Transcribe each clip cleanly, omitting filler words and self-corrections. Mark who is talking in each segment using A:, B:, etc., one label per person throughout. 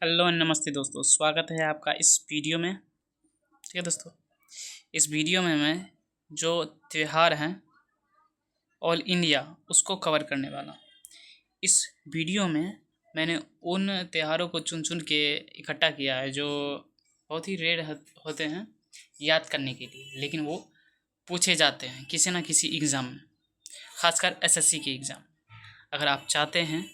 A: Hello नमस्ते दोस्तों, स्वागत है आपका इस वीडियो में। ठीक है दोस्तों, इस वीडियो में मैं जो त्यौहार हैं ऑल इंडिया उसको कवर करने वाला हूँ। इस वीडियो में मैंने उन त्योहारों को चुन चुन के इकट्ठा किया है जो बहुत ही रेयर होते हैं याद करने के लिए, लेकिन वो पूछे जाते हैं किसी ना किसी एग्ज़ाम में, खासकर एसएससी के एग्ज़ाम। अगर आप चाहते हैं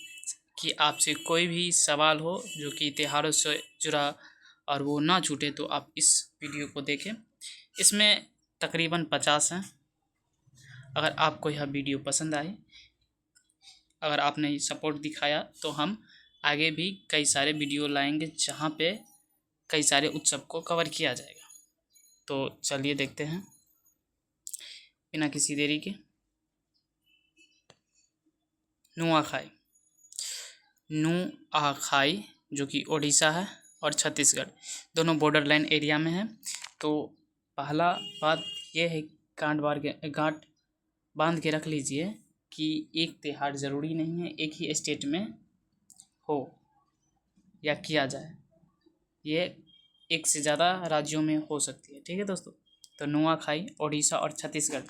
A: कि आपसे कोई भी सवाल हो जो कि त्योहारों से जुड़ा और वो ना छूटे, तो आप इस वीडियो को देखें। इसमें तकरीबन 50 हैं। अगर आपको यह वीडियो पसंद आए, अगर आपने सपोर्ट दिखाया, तो हम आगे भी कई सारे वीडियो लाएंगे जहाँ पे कई सारे उत्सव को कवर किया जाएगा। तो चलिए देखते हैं बिना किसी देरी के। नुआखाई, नुआखाई जो कि उड़ीसा है और छत्तीसगढ़ दोनों बॉर्डर लाइन एरिया में है। तो पहला बात यह है, गांठ बांध के रख लीजिए कि एक त्यौहार ज़रूरी नहीं है एक ही स्टेट में हो या किया जाए, ये एक से ज़्यादा राज्यों में हो सकती है। ठीक है दोस्तों, तो नुआखाई उड़ीसा और छत्तीसगढ़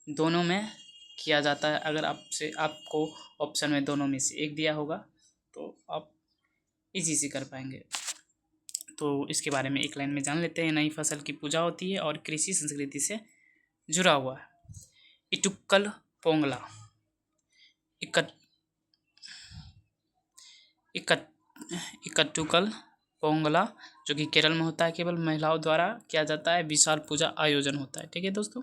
A: दोनों में किया जाता है। अगर आपको ऑप्शन में दोनों में से एक दिया होगा तो आप इजी से कर पाएंगे। तो इसके बारे में एक लाइन में जान लेते हैं। नई फसल की पूजा होती है और कृषि संस्कृति से जुड़ा हुआ है। इटुक्कल पोंगला, इकट इकट इकट्टुकल पोंगला जो कि केरल में होता है, केवल महिलाओं द्वारा किया जाता है, विशाल पूजा आयोजन होता है। ठीक है दोस्तों,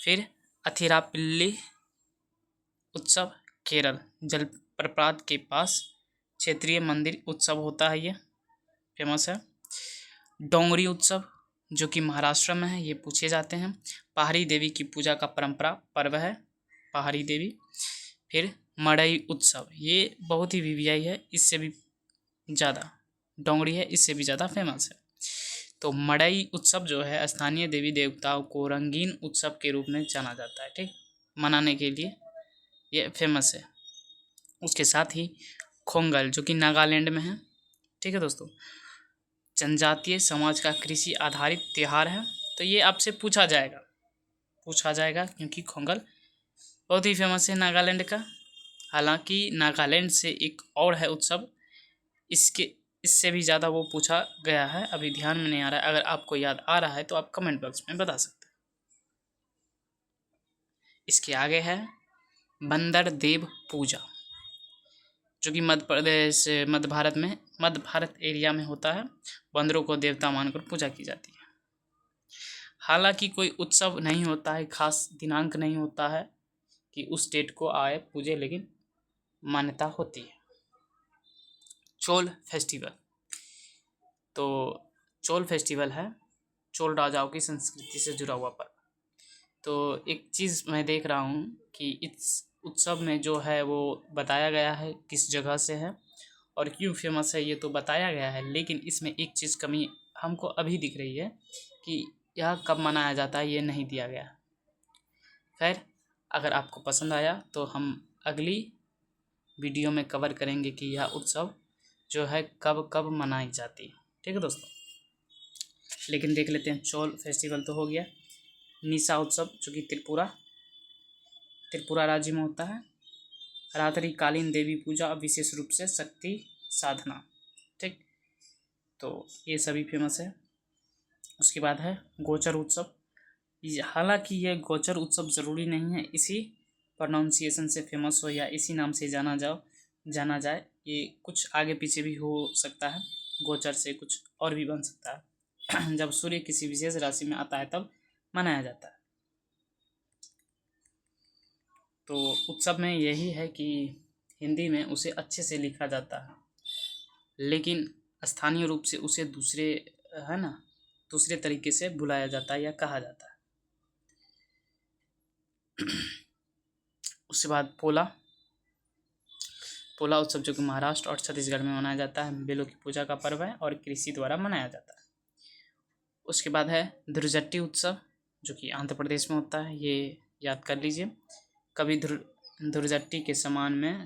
A: फिर अथिरापल्ली उत्सव केरल जलप्रपात के पास क्षेत्रीय मंदिर उत्सव होता है, ये फेमस है। डोंगरी उत्सव जो कि महाराष्ट्र में है, ये पूछे जाते हैं। पहाड़ी देवी की पूजा का परंपरा पर्व है पहाड़ी देवी। फिर मड़ई उत्सव, ये बहुत ही वीवीआई है, इससे भी ज़्यादा डोंगरी है, इससे भी ज़्यादा फेमस है। तो मड़ई उत्सव जो है स्थानीय देवी देवताओं को रंगीन उत्सव के रूप में जाना जाता है। ठीक, मनाने के लिए ये फेमस है। उसके साथ ही खोंगल जो कि नागालैंड में है। ठीक है दोस्तों, जनजातीय समाज का कृषि आधारित त्यौहार है। तो ये आपसे पूछा जाएगा क्योंकि खोंगल बहुत ही फेमस है नागालैंड का। हालांकि नागालैंड से एक और है उत्सव, इससे भी ज़्यादा वो पूछा गया है, अभी ध्यान में नहीं आ रहा है। अगर आपको याद आ रहा है तो आप कमेंट बॉक्स में बता सकते हैं। इसके आगे है बंदर देव पूजा जो कि मध्य भारत एरिया में होता है। बंदरों को देवता मानकर पूजा की जाती है। हालांकि कोई उत्सव नहीं होता है, खास दिनांक नहीं होता है कि उस डेट को आए पूजे, लेकिन मान्यता होती है। चोल फेस्टिवल, तो चोल फेस्टिवल है चोल राजाओं की संस्कृति से जुड़ा हुआ पर्व। तो एक चीज़ मैं देख रहा हूँ कि इस उत्सव में जो है वो बताया गया है किस जगह से है और क्यों फेमस है, ये तो बताया गया है, लेकिन इसमें एक चीज़ कमी हमको अभी दिख रही है कि यह कब मनाया जाता है, ये नहीं दिया गया। खैर, अगर आपको पसंद आया तो हम अगली वीडियो में कवर करेंगे कि यह उत्सव जो है कब कब मनाई जाती है। ठीक है दोस्तों, लेकिन देख लेते हैं। चोल फेस्टिवल तो हो गया। निशा उत्सव जो कि त्रिपुरा राज्य में होता है। रात्रि कालीन देवी पूजा, विशेष रूप से शक्ति साधना। ठीक, तो ये सभी फेमस है। उसके बाद है गोचर उत्सव। हालांकि ये गोचर उत्सव ज़रूरी नहीं है इसी प्रोनाउंसिएशन से फेमस हो या इसी नाम से जाना जाए, ये कुछ आगे पीछे भी हो सकता है। गोचर से कुछ और भी बन सकता है। जब सूर्य किसी विशेष राशि में आता है तब मनाया जाता है। तो उत्सव में यही है कि हिंदी में उसे अच्छे से लिखा जाता है, लेकिन स्थानीय रूप से उसे दूसरे तरीके से बुलाया जाता है या कहा जाता है। उसके बाद पोला उत्सव जो कि महाराष्ट्र और छत्तीसगढ़ में मनाया जाता है, बेलों की पूजा का पर्व है और कृषि द्वारा मनाया जाता है। उसके बाद है धुरजट्टी उत्सव जो कि आंध्र प्रदेश में होता है, ये याद कर लीजिए। कभी धुरजट्टी के सम्मान में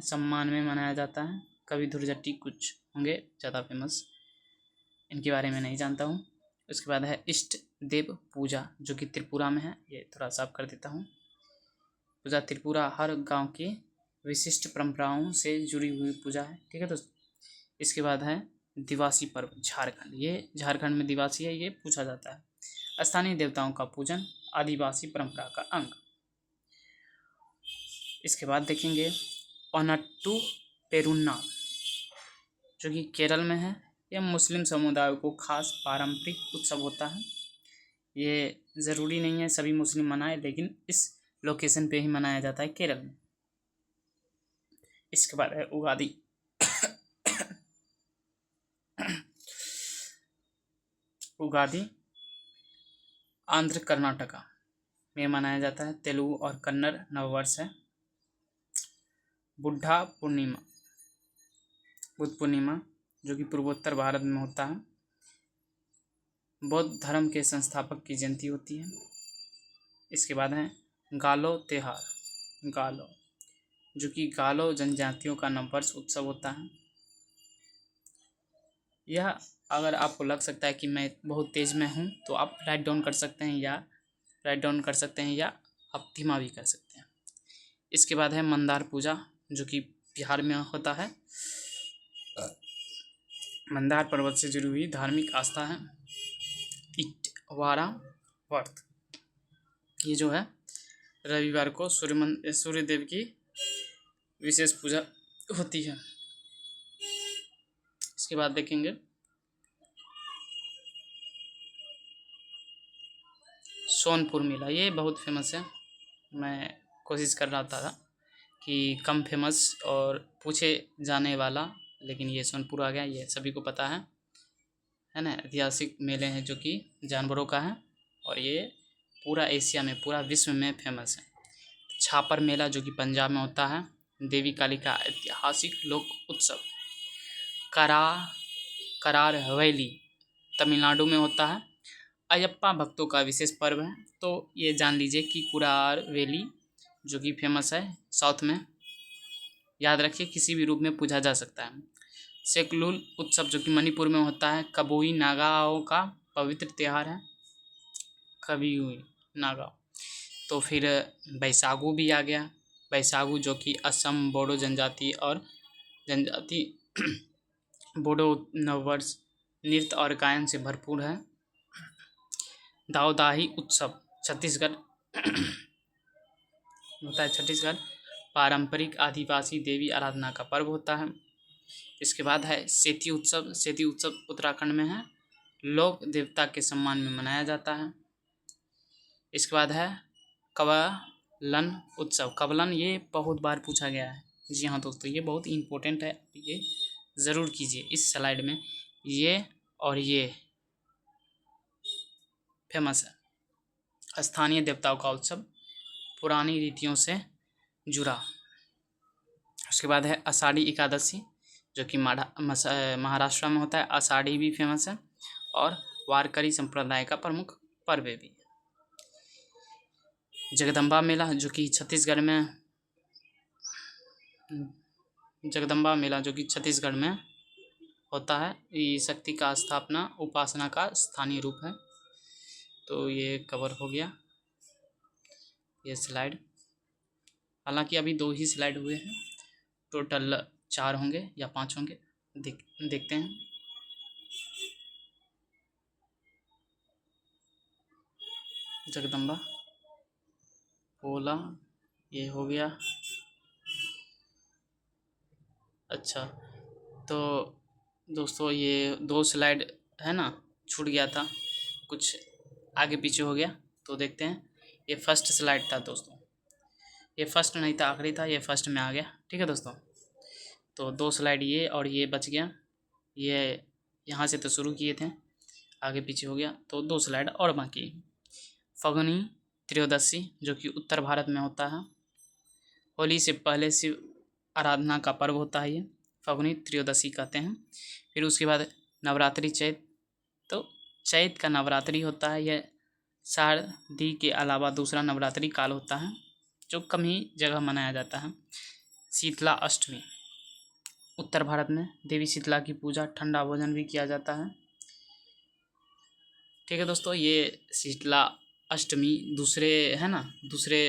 A: मनाया जाता है। कवि धुरजट्टी कुछ होंगे ज़्यादा फेमस, इनके बारे में नहीं जानता हूँ। उसके बाद है इष्ट देव पूजा जो कि त्रिपुरा में है, ये थोड़ा साफ कर देता हूँ। पूजा त्रिपुरा हर गांव की विशिष्ट परंपराओं से जुड़ी हुई पूजा है, ठीक है दोस्तों। इसके बाद है दिवासी पर्व झारखंड, ये झारखंड में दिवासी है, ये पूछा जाता है। स्थानीय देवताओं का पूजन आदिवासी परंपरा का अंग। इसके बाद देखेंगे ओनट्टू पेरुन्नाल जो कि केरल में है। यह मुस्लिम समुदाय को खास पारंपरिक उत्सव होता है। ये ज़रूरी नहीं है सभी मुस्लिम मनाए, लेकिन इस लोकेशन पे ही मनाया जाता है केरल में। इसके बाद है उगादी उगादी आंध्र कर्नाटका में मनाया जाता है। तेलुगु और कन्नड़ नववर्ष है। बुद्ध पूर्णिमा जो कि पूर्वोत्तर भारत में होता है। बौद्ध धर्म के संस्थापक की जयंती होती है। इसके बाद है गालो त्योहार, गालो जो कि गालो जनजातियों का नववर्ष उत्सव होता है। यह अगर आपको लग सकता है कि मैं बहुत तेज़ में हूँ तो आप राइट डाउन कर सकते हैं या आप धीमा भी कर सकते हैं। इसके बाद है मंदार पूजा जो कि बिहार में होता है। मंदार पर्वत से जुड़ी हुई धार्मिक आस्था है। इटवारा व्रत, ये जो है रविवार को सूर्य देव की विशेष पूजा होती है। इसके बाद देखेंगे सोनपुर मेला, ये बहुत फेमस है। मैं कोशिश कर रहा था कि कम फेमस और पूछे जाने वाला, लेकिन ये सोनपुर आ गया, ये सभी को पता है ना। ऐतिहासिक मेले हैं जो कि जानवरों का है और ये पूरा एशिया में, पूरा विश्व में फेमस है। छापर मेला जो कि पंजाब में होता है। देवी काली का ऐतिहासिक लोक उत्सव करार हवेली तमिलनाडु में होता है। अयप्पा भक्तों का विशेष पर्व है। तो ये जान लीजिए कि कुरार वैली जो कि फेमस है साउथ में, याद रखिए किसी भी रूप में पूछा जा सकता है। सेकलुल उत्सव जो कि मणिपुर में होता है। कबुई नागाओं का पवित्र त्यौहार है, कबुई नागाओं। तो फिर बैसागु भी आ गया। बैसागु जो कि असम बोडो जनजाति बोडो नववर्ष नृत्य और गायन से भरपूर है। दाऊदाही उत्सव छत्तीसगढ़ होता है। छत्तीसगढ़ पारंपरिक आदिवासी देवी आराधना का पर्व होता है। इसके बाद है सेती उत्सव। सेती उत्सव उत्तराखंड में है, लोक देवता के सम्मान में मनाया जाता है। इसके बाद है कवलन उत्सव। कवलन ये बहुत बार पूछा गया है। जी हाँ दोस्तों, ये बहुत इम्पोर्टेंट है, ये ज़रूर कीजिए इस स्लाइड में। ये और ये फेमस है। स्थानीय देवताओं का उत्सव पुरानी रीतियों से जुड़ा। उसके बाद है आषाढ़ी एकादशी जो कि महाराष्ट्र में होता है। आषाढ़ी भी फेमस है और वारकरी संप्रदाय का प्रमुख पर्व भी है। जगदम्बा मेला जो कि छत्तीसगढ़ में होता है। ये शक्ति का स्थापना उपासना का स्थानीय रूप है। तो ये कवर हो गया ये स्लाइड। हालांकि अभी 2 ही स्लाइड हुए हैं, टोटल 4 होंगे या 5 होंगे, देखते हैं। जगदम्बा पोला ये हो गया। अच्छा, तो दोस्तों ये 2 स्लाइड है ना, छूट गया था, कुछ आगे पीछे हो गया। तो देखते हैं, ये फर्स्ट स्लाइड था दोस्तों, ये फर्स्ट नहीं था, आखिरी था, ये फर्स्ट में आ गया। ठीक है दोस्तों, तो 2 स्लाइड ये और ये बच गया। ये यहाँ से तो शुरू किए थे, आगे पीछे हो गया, तो 2 स्लाइड और बाकी। फगुनी त्रयोदशी जो कि उत्तर भारत में होता है। होली से पहले शिव आराधना का पर्व होता है, ये फगुनी त्रयोदशी कहते हैं। फिर उसके बाद नवरात्रि चैत, तो चैत का नवरात्रि होता है। यह शारदी के अलावा दूसरा नवरात्रि काल होता है जो कम ही जगह मनाया जाता है। शीतला अष्टमी उत्तर भारत में देवी शीतला की पूजा, ठंडा भोजन भी किया जाता है। ठीक है दोस्तों, ये शीतला अष्टमी दूसरे है ना, दूसरे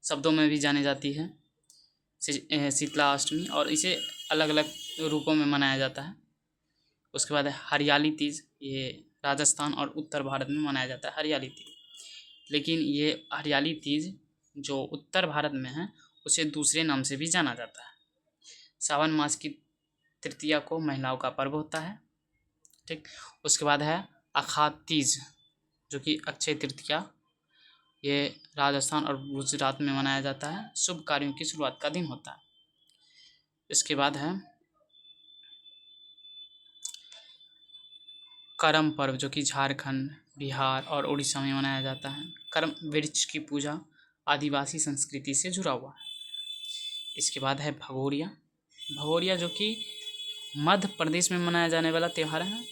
A: शब्दों में भी जानी जाती है शीतला अष्टमी, और इसे अलग अलग रूपों में मनाया जाता है। उसके बाद है हरियाली तीज, ये राजस्थान और उत्तर भारत में मनाया जाता है हरियाली तीज। लेकिन ये हरियाली तीज जो उत्तर भारत में है उसे दूसरे नाम से भी जाना जाता है। सावन मास की तृतीया को महिलाओं का पर्व होता है। ठीक, उसके बाद है अखात तीज जो कि अक्षय तृतीया, ये राजस्थान और गुजरात में मनाया जाता है। शुभ कार्यों की शुरुआत का दिन होता है। इसके बाद है करम पर्व जो कि झारखंड, बिहार और उड़ीसा में मनाया जाता है। करम वृक्ष की पूजा आदिवासी संस्कृति से जुड़ा हुआ है। इसके बाद है भगोरिया। भगोरिया जो कि मध्य प्रदेश में मनाया जाने वाला त्यौहार है।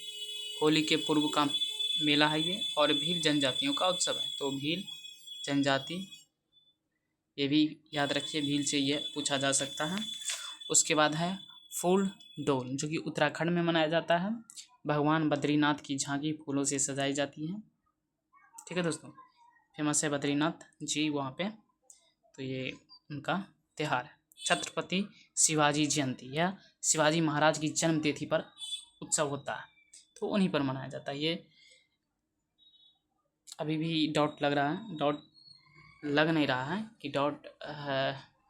A: होली के पूर्व का मेला है ये, और भील जनजातियों का उत्सव है। तो भील जनजाति, ये भी याद रखिए, भील से ये पूछा जा सकता है। उसके बाद है फूल डोल जो कि उत्तराखंड में मनाया जाता है। भगवान बद्रीनाथ की झांकी फूलों से सजाई जाती है। ठीक है दोस्तों, फेमस है बद्रीनाथ जी वहाँ पे, तो ये उनका त्यौहार है। छत्रपति शिवाजी जयंती, यह शिवाजी महाराज की जन्म तिथि पर उत्सव होता है, तो उन्हीं पर मनाया जाता है। ये अभी भी डाउट लग रहा है, डाउट लग नहीं रहा है कि डाउट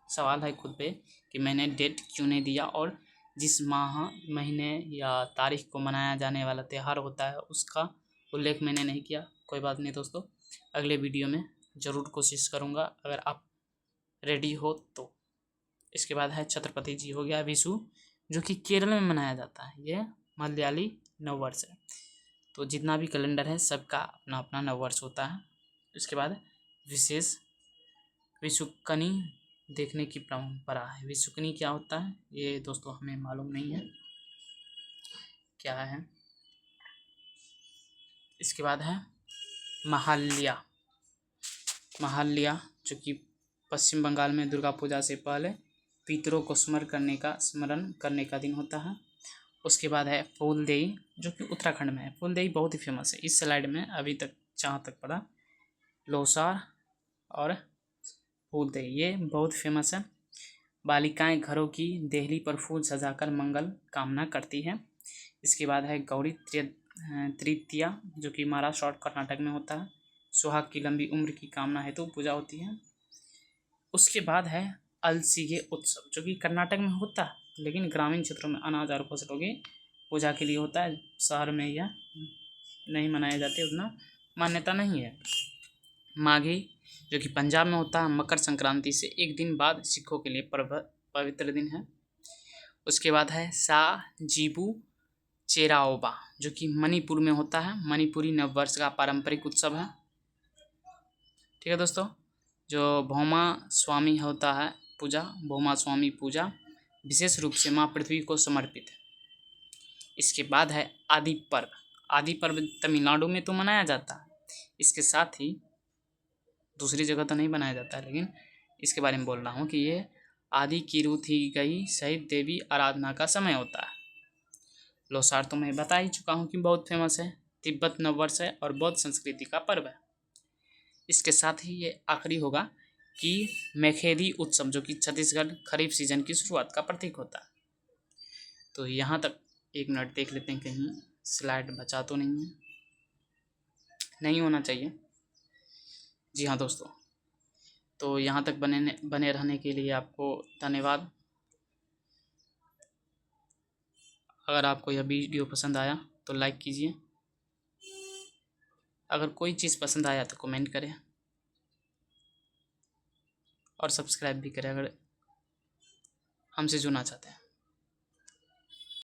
A: सवाल है खुद पे कि मैंने डेट क्यों नहीं दिया और जिस माह, महीने या तारीख को मनाया जाने वाला त्यौहार होता है उसका उल्लेख मैंने नहीं किया। कोई बात नहीं दोस्तों, अगले वीडियो में ज़रूर कोशिश करूँगा अगर आप रेडी हो तो। इसके बाद है छत्रपति जी हो गया विशु जो कि केरल में मनाया जाता है। ये मलयाली नववर्ष है, तो जितना भी कैलेंडर है सबका अपना अपना नववर्ष होता है। इसके बाद विशेष विशुक्कनी देखने की परंपरा है। विशुक्कनी क्या होता है ये दोस्तों हमें मालूम नहीं है क्या है। इसके बाद है महाल्या। महाल्या जो कि पश्चिम बंगाल में दुर्गा पूजा से पहले पितरों को स्मरण करने का दिन होता है। उसके बाद है फूलदेई जो कि उत्तराखंड में है। फूलदेई बहुत ही फेमस है। इस स्लाइड में अभी तक जहाँ तक पता लोसार और फूलदेई ये बहुत फेमस है। बालिकाएं घरों की देहली पर फूल सजाकर मंगल कामना करती हैं। इसके बाद है गौरी तृतीया जो कि महाराष्ट्र और कर्नाटक में होता है। सुहाग की लंबी उम्र की कामना हेतु पूजा होती है। उसके बाद है अलसीगे उत्सव जो कि कर्नाटक में होता है लेकिन ग्रामीण क्षेत्रों में अनाज और फसलों की पूजा के लिए होता है। शहर में यह नहीं मनाए जाते, उतना मान्यता नहीं है। माघी जो कि पंजाब में होता है। मकर संक्रांति से एक दिन बाद सिखों के लिए पवित्र दिन है। उसके बाद है सा जीबू चेराओबा जो कि मणिपुर में होता है। मणिपुरी नववर्ष का पारंपरिक उत्सव है। ठीक है दोस्तों, जो भौमा स्वामी होता है पूजा, भौमा स्वामी पूजा विशेष रूप से माँ पृथ्वी को समर्पित है। इसके बाद है आदि पर्व। आदि पर्व तमिलनाडु में तो मनाया जाता है, इसके साथ ही दूसरी जगह तो नहीं बनाया जाता है, लेकिन इसके बारे में बोल रहा हूँ कि ये आदि की थी गई सहित देवी आराधना का समय होता है। लोसार तो मैं बता ही चुका हूँ कि बहुत फेमस है, तिब्बत नववर्ष है और बौद्ध संस्कृति का पर्व है। इसके साथ ही ये आखिरी होगा कि मेखेदी उत्सव जो कि छत्तीसगढ़ खरीफ सीजन की शुरुआत का प्रतीक होता है। तो यहाँ तक एक मिनट देख लेते हैं कहीं स्लाइड बचा तो नहीं है, नहीं होना चाहिए। जी हाँ दोस्तों, तो यहाँ तक बने रहने के लिए आपको धन्यवाद। अगर आपको यह वीडियो पसंद आया तो लाइक कीजिए, अगर कोई चीज़ पसंद आया तो कमेंट करें और सब्सक्राइब भी करें अगर हमसे जुड़ना चाहते हैं।